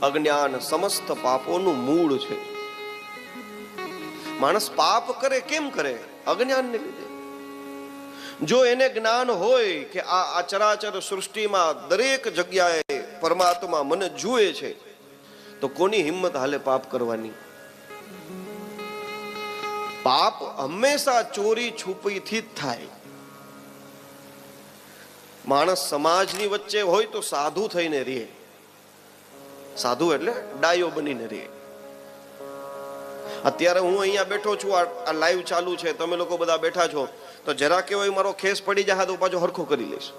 અજ્ઞાન સમસ્ત પાપોનું મૂળ છે. માણસ પાપ કરે કેમ કરે? અજ્ઞાનને લીધે. જો એને જ્ઞાન હોય કે આ ચરાચર સૃષ્ટિમાં દરેક જગ્યાએ પરમાત્મા મને જુએ છે, તો કોની હિંમત હાલે પાપ કરવાની? પાપ હંમેશા ચોરી છુપીથી જ થાય. માણસ સમાજની વચ્ચે હોય તો સાધુ થઈને રહે. સાધુ એટલે ડાયો બનીને રહે. અત્યારે હું અહીંયા બેઠો છું, આ લાઈવ ચાલુ છે, તમે લોકો બધા બેઠા છો, તો જરા કેવો મારો ખેસ પડી જાય તો પાછો હરખો કરી લઈશ.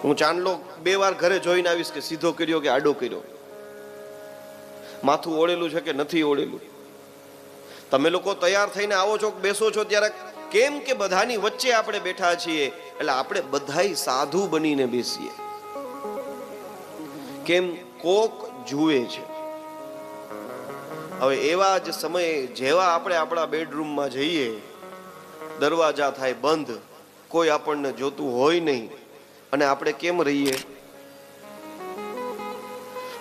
હું ચાંદલો 2 વાર ઘરે જોઈને આવીશ કે સીધો કર્યો કે આડો કર્યો, માથું ઓળેલું છે કે નથી ઓળેલું. તમે લોકો તૈયાર થઈને આવો છો, બેસો છો, ત્યારે કેમ કે બધાની વચ્ચે આપણે બેઠા છીએ, એટલે આપણે બધાય સાધુ બનીને બેસીએ. કેમ? કોક જુએ છે. હવે એવા જ સમયે જેવા આપણે આપણા બેડરૂમમાં જઈએ, દરવાજા થાય બંધ, કોઈ આપણને જોતું હોય નહીં, અને આપણે કેમ રહીએ?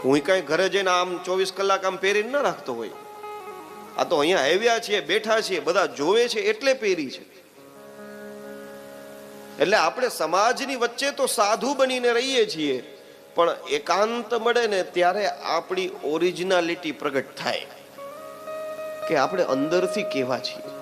હું કઈ ઘરે જઈને આમ 24 કલાક આમ પહેરીને ના રાખતો હોય. આ તો અહીંયા આવ્યા છીએ, બેઠા છીએ, બધા જોવે છે એટલે પહેરી છે. એટલે આપણે સમાજની વચ્ચે તો સાધુ બનીને રહીએ છીએ, પણ એકાંત મળે ને ત્યારે આપણી ઓરિજિનાલિટી પ્રગટ થાય કે આપણે અંદરથી કેવા છીએ.